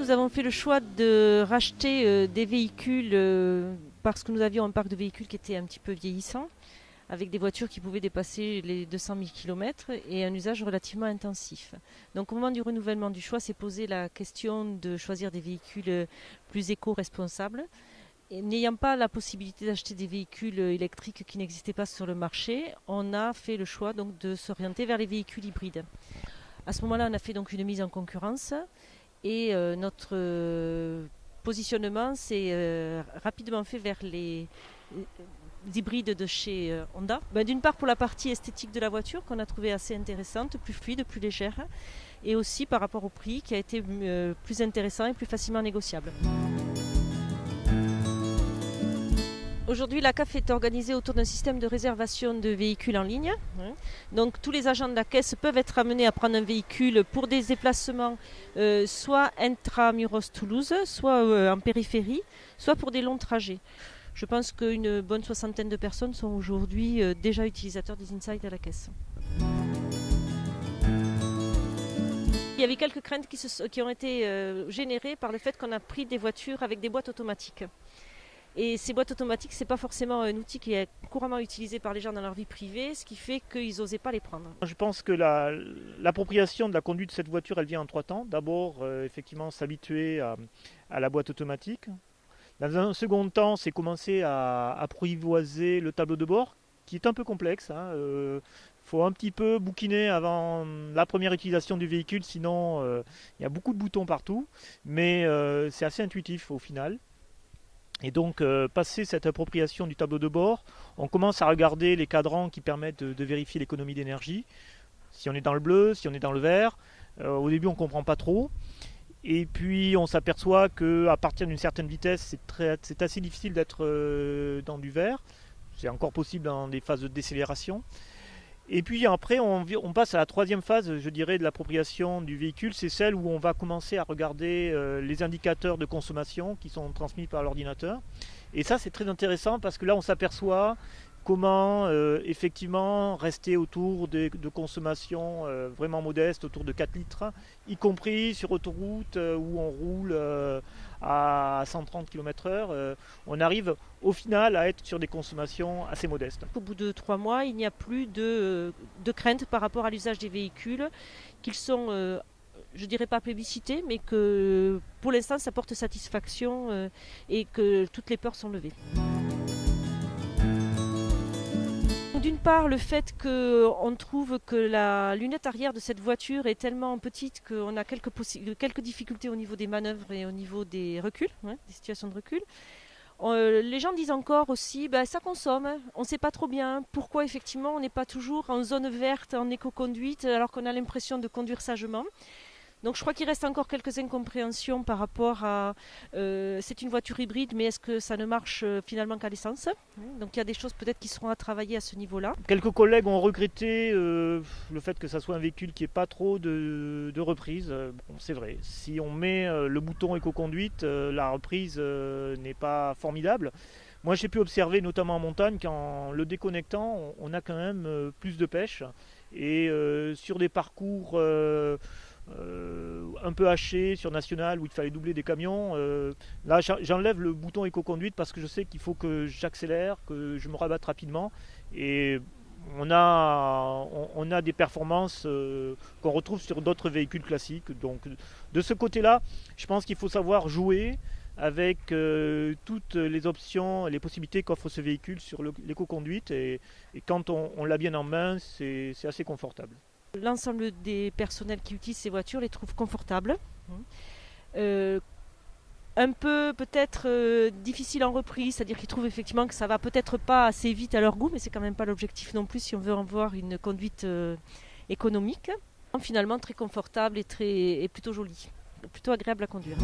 nous avons fait le choix de racheter des véhicules parce que nous avions un parc de véhicules qui était un petit peu vieillissant, avec des voitures qui pouvaient dépasser les 200 000 km et un usage relativement intensif. Donc au moment du renouvellement du choix, s'est posé la question de choisir des véhicules plus éco-responsables. Et n'ayant pas la possibilité d'acheter des véhicules électriques qui n'existaient pas sur le marché, on a fait le choix donc de s'orienter vers les véhicules hybrides. À ce moment-là, on a fait donc une mise en concurrence et notre positionnement s'est rapidement fait vers les hybrides de chez Honda. D'une part pour la partie esthétique de la voiture qu'on a trouvé assez intéressante, plus fluide, plus légère, et aussi par rapport au prix qui a été plus intéressant et plus facilement négociable. Aujourd'hui, la CAF est organisée autour d'un système de réservation de véhicules en ligne. Donc tous les agents de la caisse peuvent être amenés à prendre un véhicule pour des déplacements soit intramuros Toulouse, soit en périphérie, soit pour des longs trajets. Je pense qu'une bonne soixantaine de personnes sont aujourd'hui déjà utilisateurs des Inside à la caisse. Il y avait quelques craintes qui ont été générées par le fait qu'on a pris des voitures avec des boîtes automatiques. Et ces boîtes automatiques, ce n'est pas forcément un outil qui est couramment utilisé par les gens dans leur vie privée, ce qui fait qu'ils n'osaient pas les prendre. Je pense que l'appropriation de la conduite de cette voiture, elle vient en trois temps. D'abord, effectivement, s'habituer à la boîte automatique. Dans un second temps, c'est commencer à apprivoiser le tableau de bord, qui est un peu complexe. Faut un petit peu bouquiner avant la première utilisation du véhicule, sinon il y a beaucoup de boutons partout. Mais c'est assez intuitif au final. Et donc, passer cette appropriation du tableau de bord, on commence à regarder les cadrans qui permettent de vérifier l'économie d'énergie. Si on est dans le bleu, si on est dans le vert. Au début, on ne comprend pas trop. Et puis, on s'aperçoit qu'à partir d'une certaine vitesse, c'est assez difficile d'être dans du vert. C'est encore possible dans des phases de décélération. Et puis après, on passe à la troisième phase, je dirais, de l'appropriation du véhicule. C'est celle où on va commencer à regarder les indicateurs de consommation qui sont transmis par l'ordinateur. Et ça, c'est très intéressant parce que là, on s'aperçoit comment effectivement rester autour de consommations vraiment modestes, autour de 4 litres, y compris sur autoroute où on roule à 130 km/h. On arrive au final à être sur des consommations assez modestes. Au bout de 3 mois, il n'y a plus de crainte par rapport à l'usage des véhicules, qu'ils sont, je dirais pas plébiscités, mais que pour l'instant ça porte satisfaction et que toutes les peurs sont levées. D'une part, le fait qu'on trouve que la lunette arrière de cette voiture est tellement petite qu'on a quelques difficultés au niveau des manœuvres et au niveau des reculs, des situations de recul. Les gens disent encore aussi, ça consomme, on ne sait pas trop bien pourquoi effectivement on n'est pas toujours en zone verte, en éco-conduite, alors qu'on a l'impression de conduire sagement. Donc je crois qu'il reste encore quelques incompréhensions par rapport à c'est une voiture hybride, mais est-ce que ça ne marche finalement qu'à l'essence? Donc il y a des choses peut-être qui seront à travailler à ce niveau-là. Quelques collègues ont regretté le fait que ça soit un véhicule qui n'ait pas trop de reprise. Bon, c'est vrai, si on met le bouton éco-conduite, la reprise n'est pas formidable. Moi j'ai pu observer notamment en montagne qu'en le déconnectant, on a quand même plus de pêche. Et sur des parcours un peu haché sur National où il fallait doubler des camions. Là, j'enlève le bouton éco-conduite parce que je sais qu'il faut que j'accélère, que je me rabatte rapidement. Et on a des performances qu'on retrouve sur d'autres véhicules classiques. Donc, de ce côté-là, je pense qu'il faut savoir jouer avec toutes les options, les possibilités qu'offre ce véhicule sur l'éco-conduite. Et quand on l'a bien en main, c'est assez confortable. L'ensemble des personnels qui utilisent ces voitures les trouvent confortables. Un peu peut-être difficile en reprise, c'est-à-dire qu'ils trouvent effectivement que ça va peut-être pas assez vite à leur goût, mais c'est quand même pas l'objectif non plus si on veut avoir une conduite économique. Finalement très confortable et plutôt jolie, plutôt agréable à conduire.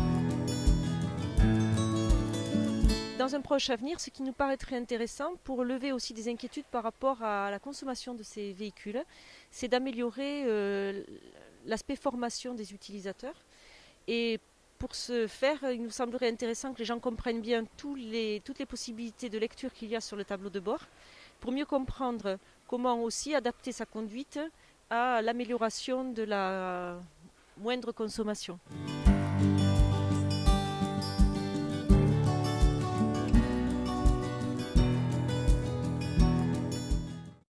Dans un proche avenir, ce qui nous paraîtrait intéressant pour lever aussi des inquiétudes par rapport à la consommation de ces véhicules, c'est d'améliorer l'aspect formation des utilisateurs. Et pour ce faire, il nous semblerait intéressant que les gens comprennent bien toutes les possibilités de lecture qu'il y a sur le tableau de bord, pour mieux comprendre comment aussi adapter sa conduite à l'amélioration de la moindre consommation.